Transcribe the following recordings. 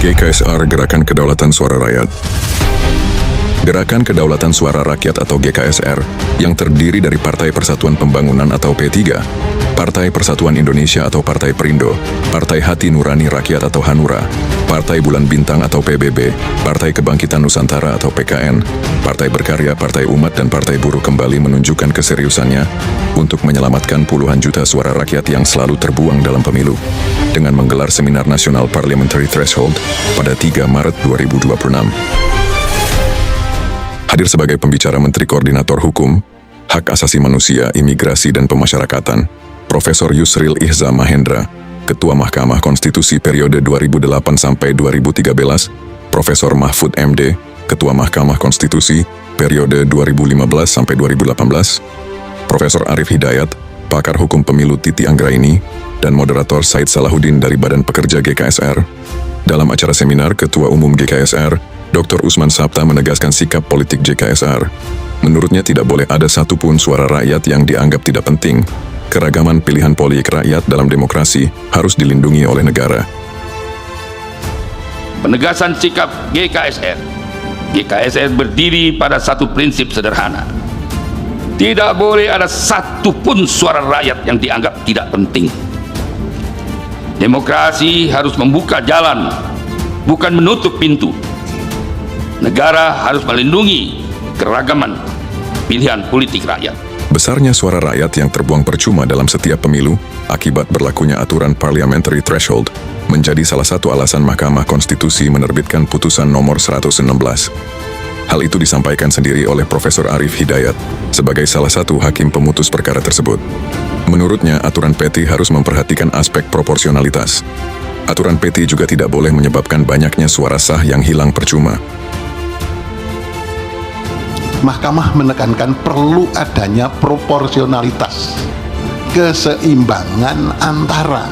GKSR Gerakan Kedaulatan Suara Rakyat. Gerakan Kedaulatan Suara Rakyat atau GKSR yang terdiri dari Partai Persatuan Pembangunan atau P3, Partai Persatuan Indonesia atau Partai Perindo, Partai Hati Nurani Rakyat atau Hanura, Partai Bulan Bintang atau PBB, Partai Kebangkitan Nusantara atau PKN, Partai Berkarya, Partai Umat, dan Partai Buruh kembali menunjukkan keseriusannya untuk menyelamatkan puluhan juta suara rakyat yang selalu terbuang dalam pemilu dengan menggelar Seminar Nasional Parliamentary Threshold pada 3 Maret 2026. Hadir sebagai pembicara Menteri Koordinator Hukum, Hak Asasi Manusia, Imigrasi, dan Pemasyarakatan, Profesor Yusril Ihza Mahendra, Ketua Mahkamah Konstitusi periode 2008 sampai 2013, Profesor Mahfud MD, Ketua Mahkamah Konstitusi periode 2015 sampai 2018, Profesor Arif Hidayat, Pakar Hukum Pemilu Titi Anggraini, dan Moderator Said Salahuddin dari Badan Pekerja GKSR. Dalam acara seminar, Ketua Umum GKSR, Dr. Usman Sabta menegaskan sikap politik GKSR. Menurutnya tidak boleh ada satupun suara rakyat yang dianggap tidak penting. Keragaman pilihan politik rakyat dalam demokrasi harus dilindungi oleh negara. Penegasan sikap GKSR. GKSR berdiri pada satu prinsip sederhana. Tidak boleh ada satupun suara rakyat yang dianggap tidak penting. Demokrasi harus membuka jalan, bukan menutup pintu. Negara harus melindungi keragaman pilihan politik rakyat. Besarnya suara rakyat yang terbuang percuma dalam setiap pemilu akibat berlakunya aturan parliamentary threshold menjadi salah satu alasan Mahkamah Konstitusi menerbitkan putusan nomor 116. Hal itu disampaikan sendiri oleh Profesor Arif Hidayat sebagai salah satu hakim pemutus perkara tersebut. Menurutnya, aturan PT harus memperhatikan aspek proporsionalitas. Aturan PT juga tidak boleh menyebabkan banyaknya suara sah yang hilang percuma. Mahkamah menekankan perlu adanya proporsionalitas, keseimbangan antara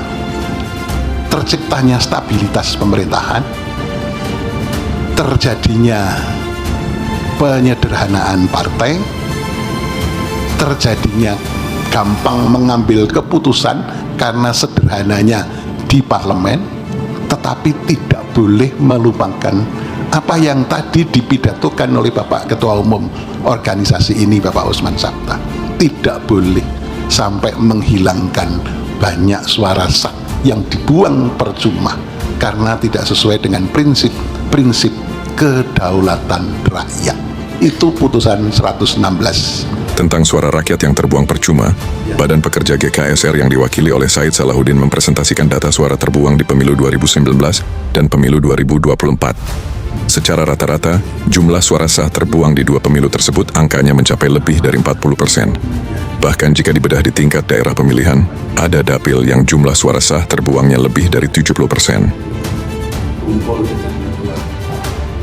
terciptanya stabilitas pemerintahan, terjadinya penyederhanaan partai, terjadinya gampang mengambil keputusan karena sederhananya di parlemen, tetapi tidak boleh melupakan apa yang tadi dipidatokan oleh Bapak Ketua Umum organisasi ini, Bapak Usman Sabta. Tidak boleh sampai menghilangkan banyak suara sah yang dibuang percuma karena tidak sesuai dengan prinsip kedaulatan rakyat. Itu putusan 116. Tentang suara rakyat yang terbuang percuma, Badan Pekerja GKSR yang diwakili oleh Said Salahuddin mempresentasikan data suara terbuang di pemilu 2019 dan pemilu 2024. Secara rata-rata, jumlah suara sah terbuang di dua pemilu tersebut angkanya mencapai lebih dari 40%. Bahkan jika dibedah di tingkat daerah pemilihan, ada dapil yang jumlah suara sah terbuangnya lebih dari 70%.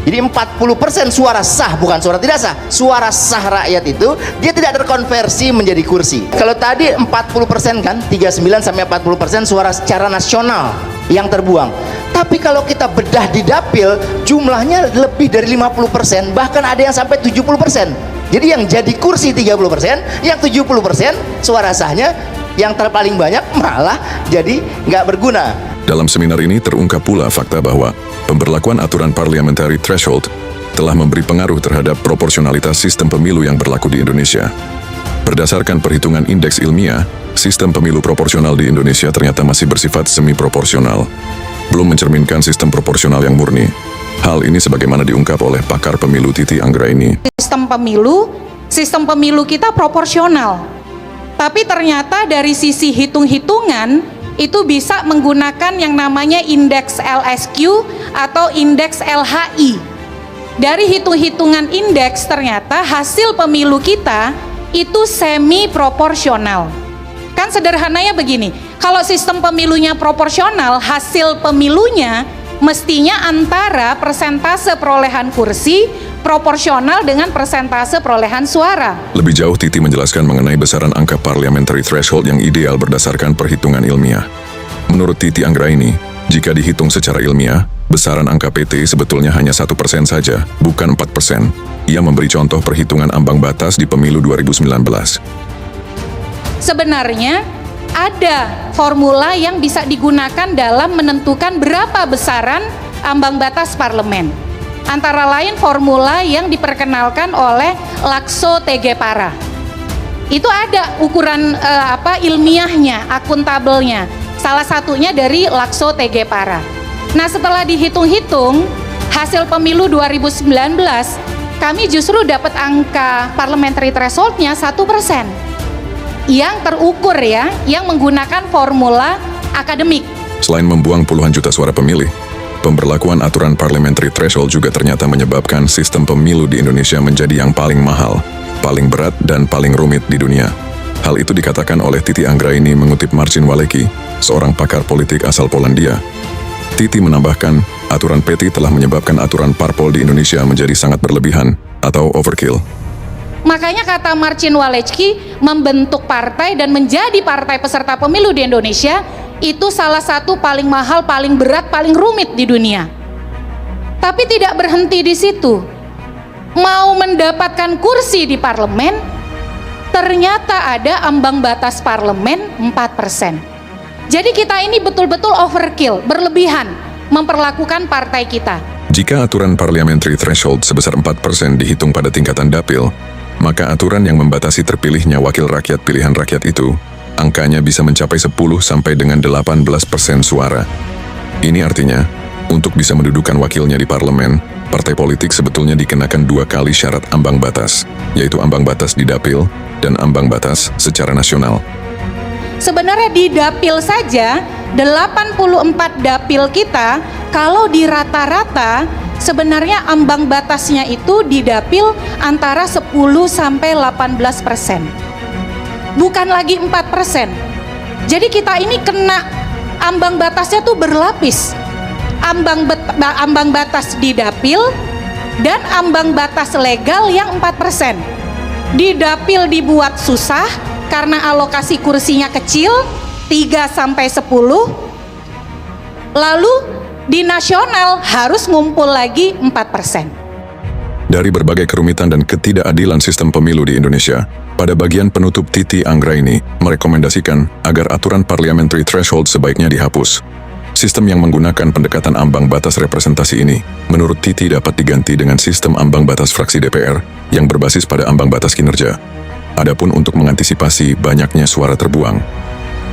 Jadi 40% suara sah, bukan suara tidak sah. Suara sah rakyat itu dia tidak terkonversi menjadi kursi. Kalau tadi 40% kan, 39 sampai 40% suara secara nasional yang terbuang. Tapi kalau kita bedah di dapil, jumlahnya lebih dari 50%, bahkan ada yang sampai 70%. Jadi yang jadi kursi 30%, yang 70% suara sahnya yang terpaling banyak malah jadi nggak berguna. Dalam seminar ini terungkap pula fakta bahwa pemberlakuan aturan parliamentary threshold telah memberi pengaruh terhadap proporsionalitas sistem pemilu yang berlaku di Indonesia. Berdasarkan perhitungan indeks ilmiah, sistem pemilu proporsional di Indonesia ternyata masih bersifat semi-proporsional, belum mencerminkan sistem proporsional yang murni. Hal ini sebagaimana diungkap oleh pakar pemilu Titi Anggraini. Sistem pemilu kita proporsional. Tapi ternyata dari sisi hitung-hitungan itu bisa menggunakan yang namanya indeks LSQ atau indeks LHI. Dari hitung-hitungan indeks ternyata hasil pemilu kita itu semi proporsional. Kan sederhananya begini, kalau sistem pemilunya proporsional, hasil pemilunya mestinya antara persentase perolehan kursi proporsional dengan persentase perolehan suara. Lebih jauh, Titi menjelaskan mengenai besaran angka parliamentary threshold yang ideal berdasarkan perhitungan ilmiah. Menurut Titi Anggraini, jika dihitung secara ilmiah, besaran angka PT sebetulnya hanya 1% saja, bukan 4%. Ia memberi contoh perhitungan ambang batas di pemilu 2019. Sebenarnya ada formula yang bisa digunakan dalam menentukan berapa besaran ambang batas parlemen. Antara lain formula yang diperkenalkan oleh Lakso TG Para. Itu ada ukuran ilmiahnya, akuntabelnya. Salah satunya dari Lakso TG Para. Nah, setelah dihitung-hitung hasil pemilu 2019, kami justru dapat angka parliamentary threshold-nya 1%. Yang terukur ya, yang menggunakan formula akademik. Selain membuang puluhan juta suara pemilih, pemberlakuan aturan parliamentary threshold juga ternyata menyebabkan sistem pemilu di Indonesia menjadi yang paling mahal, paling berat, dan paling rumit di dunia. Hal itu dikatakan oleh Titi Anggraini mengutip Marcin Walecki, seorang pakar politik asal Polandia. Titi menambahkan, aturan PETI telah menyebabkan aturan parpol di Indonesia menjadi sangat berlebihan atau overkill. Makanya kata Marcin Walecki, membentuk partai dan menjadi partai peserta pemilu di Indonesia itu salah satu paling mahal, paling berat, paling rumit di dunia. Tapi tidak berhenti di situ. Mau mendapatkan kursi di parlemen, ternyata ada ambang batas parlemen 4%. Jadi kita ini betul-betul overkill, berlebihan memperlakukan partai kita. Jika aturan parliamentary threshold sebesar 4% dihitung pada tingkatan dapil, maka aturan yang membatasi terpilihnya wakil rakyat pilihan rakyat itu, angkanya bisa mencapai 10 sampai dengan 18% suara. Ini artinya, untuk bisa mendudukan wakilnya di parlemen, partai politik sebetulnya dikenakan 2 kali syarat ambang batas, yaitu ambang batas di dapil dan ambang batas secara nasional. Sebenarnya di dapil saja, 84 dapil kita, kalau di rata-rata, sebenarnya ambang batasnya itu di dapil antara 10 sampai 18%. Bukan lagi 4%. Jadi kita ini kena ambang batasnya tuh berlapis. Ambang batas di dapil dan ambang batas legal yang 4%. Di dapil dibuat susah karena alokasi kursinya kecil, 3 sampai 10. Lalu di nasional harus ngumpul lagi 4%. Dari berbagai kerumitan dan ketidakadilan sistem pemilu di Indonesia, pada bagian penutup Titi Anggraini merekomendasikan agar aturan parliamentary threshold sebaiknya dihapus. Sistem yang menggunakan pendekatan ambang batas representasi ini, menurut Titi dapat diganti dengan sistem ambang batas fraksi DPR yang berbasis pada ambang batas kinerja. Adapun untuk mengantisipasi banyaknya suara terbuang,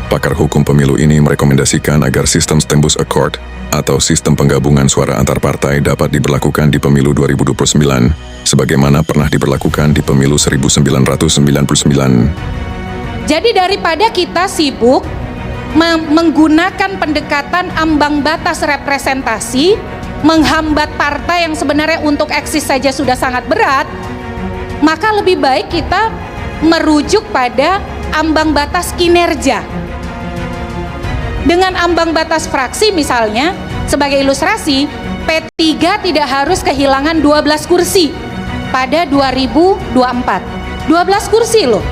pakar hukum pemilu ini merekomendasikan agar sistem Stembus Accord atau sistem penggabungan suara antar partai dapat diberlakukan di pemilu 2029, sebagaimana pernah diberlakukan di pemilu 1999. Jadi daripada kita sibuk menggunakan pendekatan ambang batas representasi, menghambat partai yang sebenarnya untuk eksis saja sudah sangat berat, maka lebih baik kita merujuk pada ambang batas kinerja. Dengan ambang batas fraksi misalnya, sebagai ilustrasi, P3 tidak harus kehilangan 12 kursi pada 2024. 12 kursi loh.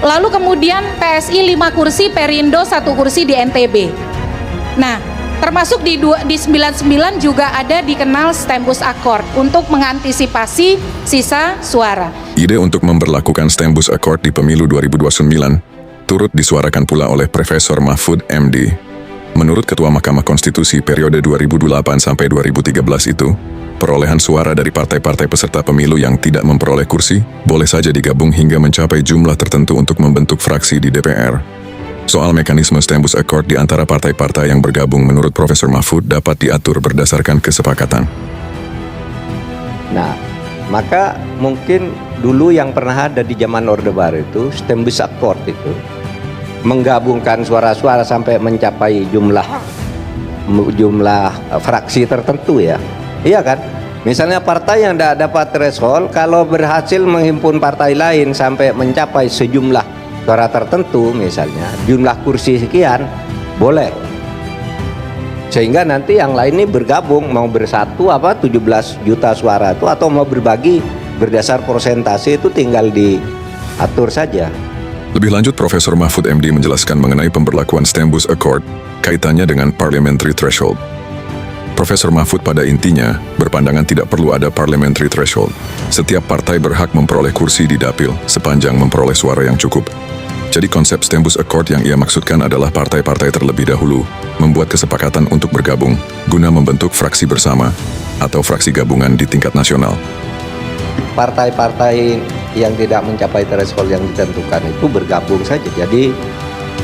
Lalu kemudian PSI 5 kursi, Perindo 1 kursi di NTB. Nah, termasuk di 99 juga ada dikenal Stembus Accord untuk mengantisipasi sisa suara. Ide untuk memberlakukan Stembus Accord di pemilu 2029 turut disuarakan pula oleh Profesor Mahfud MD. Menurut Ketua Mahkamah Konstitusi periode 2008 sampai 2013 itu, perolehan suara dari partai-partai peserta pemilu yang tidak memperoleh kursi boleh saja digabung hingga mencapai jumlah tertentu untuk membentuk fraksi di DPR. Soal mekanisme Stembus Accord di antara partai-partai yang bergabung menurut Profesor Mahfud dapat diatur berdasarkan kesepakatan. Nah, maka mungkin dulu yang pernah ada di zaman Orde Baru itu, Stembus Accord itu, menggabungkan suara-suara sampai mencapai jumlah fraksi tertentu ya. Iya kan? Misalnya partai yang tidak dapat threshold, kalau berhasil menghimpun partai lain sampai mencapai sejumlah suara tertentu, misalnya jumlah kursi sekian, boleh. Sehingga nanti yang lain ini bergabung, mau bersatu 17 juta suara itu, atau mau berbagi berdasar persentase, itu tinggal diatur saja. Lebih lanjut, Profesor Mahfud MD menjelaskan mengenai pemberlakuan Stembus Accord kaitannya dengan parliamentary threshold. Profesor Mahfud pada intinya berpandangan tidak perlu ada parliamentary threshold. Setiap partai berhak memperoleh kursi di dapil sepanjang memperoleh suara yang cukup. Jadi konsep Stembus Accord yang ia maksudkan adalah partai-partai terlebih dahulu membuat kesepakatan untuk bergabung guna membentuk fraksi bersama atau fraksi gabungan di tingkat nasional. Partai-partai yang tidak mencapai threshold yang ditentukan itu bergabung saja. Jadi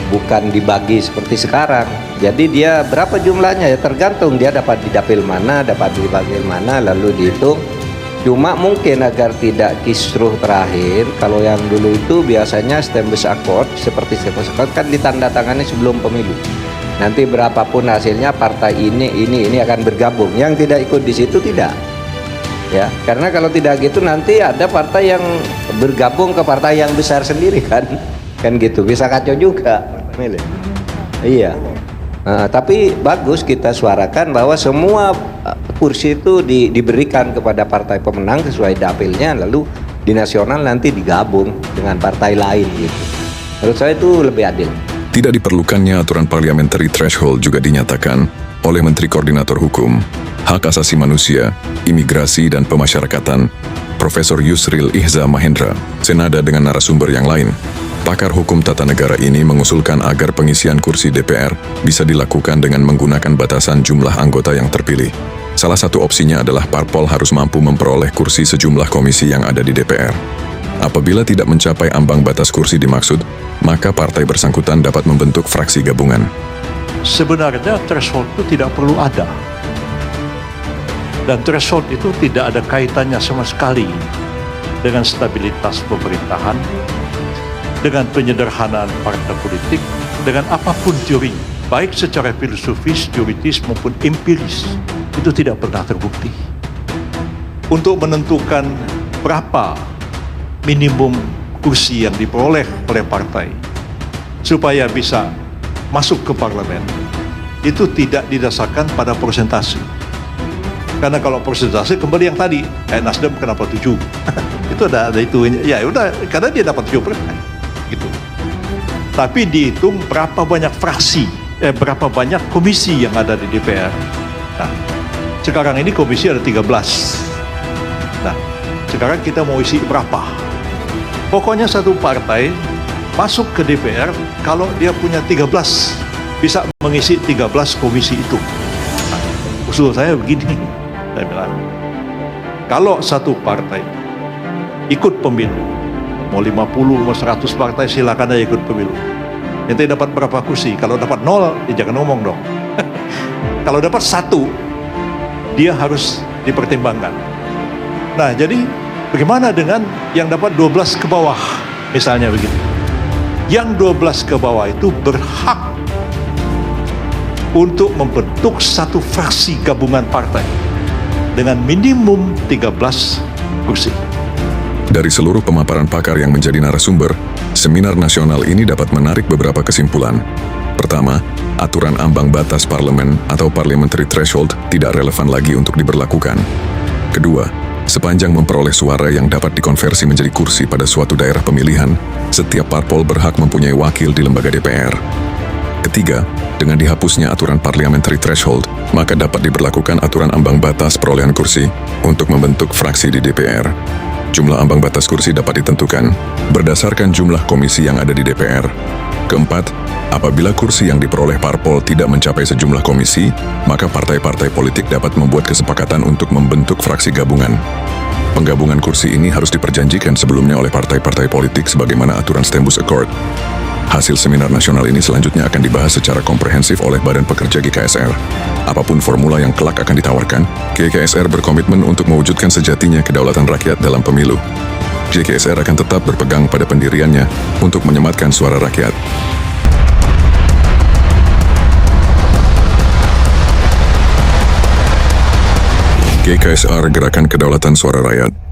bukan dibagi seperti sekarang. Jadi dia berapa jumlahnya ya tergantung dia dapat di dapil mana, dapat di dapil mana, lalu dihitung. Cuma mungkin agar tidak kisruh terakhir, kalau yang dulu itu biasanya Stembus Accord, seperti Stembus Accord kan ditandatangani sebelum pemilu. Nanti berapapun hasilnya partai ini akan bergabung. Yang tidak ikut di situ tidak. Ya, karena kalau tidak gitu nanti ada partai yang bergabung ke partai yang besar sendiri kan gitu, bisa kacau juga. Iya. Tapi bagus kita suarakan bahwa semua kursi itu diberikan kepada partai pemenang sesuai dapilnya, lalu di nasional nanti digabung dengan partai lain gitu. Menurut saya itu lebih adil. Tidak diperlukannya aturan parliamentary threshold juga dinyatakan oleh Menteri Koordinator Hukum, Hak Asasi Manusia, Imigrasi dan Pemasyarakatan, Profesor Yusril Ihza Mahendra, senada dengan narasumber yang lain. Pakar hukum tata negara ini mengusulkan agar pengisian kursi DPR bisa dilakukan dengan menggunakan batasan jumlah anggota yang terpilih. Salah satu opsinya adalah parpol harus mampu memperoleh kursi sejumlah komisi yang ada di DPR. Apabila tidak mencapai ambang batas kursi dimaksud, maka partai bersangkutan dapat membentuk fraksi gabungan. Sebenarnya threshold itu tidak perlu ada. Dan threshold itu tidak ada kaitannya sama sekali dengan stabilitas pemerintahan, dengan penyederhanaan partai politik, dengan apapun teori, baik secara filosofis, teoritis maupun empiris, itu tidak pernah terbukti. Untuk menentukan berapa minimum kursi yang diperoleh oleh partai supaya bisa masuk ke parlemen, itu tidak didasarkan pada persentase. Karena kalau persentase kembali yang tadi, Nasdem kenapa 7? Itu ada itu, ya udah, karena dia dapat 7%. Gitu. Tapi dihitung berapa banyak fraksi, berapa banyak komisi yang ada di DPR. Nah, sekarang ini komisi ada 13. Nah, sekarang kita mau isi berapa? Pokoknya satu partai masuk ke DPR kalau dia punya 13, bisa mengisi 13 komisi itu. Nah, usul saya begini, saya bilang, kalau satu partai ikut pemilu, mau 50, mau 100 partai silakan aja ikut pemilu. Nanti dapat berapa kursi? Kalau dapat 0, ya jangan ngomong dong. Kalau dapat 1, dia harus dipertimbangkan. Nah, jadi bagaimana dengan yang dapat 12 ke bawah? Misalnya begitu. Yang 12 ke bawah itu berhak untuk membentuk satu fraksi gabungan partai dengan minimum 13 kursi. Dari seluruh pemaparan pakar yang menjadi narasumber, seminar nasional ini dapat menarik beberapa kesimpulan. Pertama, aturan ambang batas parlemen atau parliamentary threshold tidak relevan lagi untuk diberlakukan. Kedua, sepanjang memperoleh suara yang dapat dikonversi menjadi kursi pada suatu daerah pemilihan, setiap parpol berhak mempunyai wakil di lembaga DPR. Ketiga, dengan dihapusnya aturan parliamentary threshold, maka dapat diberlakukan aturan ambang batas perolehan kursi untuk membentuk fraksi di DPR. Jumlah ambang batas kursi dapat ditentukan berdasarkan jumlah komisi yang ada di DPR. Keempat, apabila kursi yang diperoleh parpol tidak mencapai sejumlah komisi, maka partai-partai politik dapat membuat kesepakatan untuk membentuk fraksi gabungan. Penggabungan kursi ini harus diperjanjikan sebelumnya oleh partai-partai politik sebagaimana aturan Stembus Accord. Hasil seminar nasional ini selanjutnya akan dibahas secara komprehensif oleh Badan Pekerja GKSR. Apapun formula yang kelak akan ditawarkan, GKSR berkomitmen untuk mewujudkan sejatinya kedaulatan rakyat dalam pemilu. GKSR akan tetap berpegang pada pendiriannya untuk menyematkan suara rakyat. GKSR Gerakan Kedaulatan Suara Rakyat.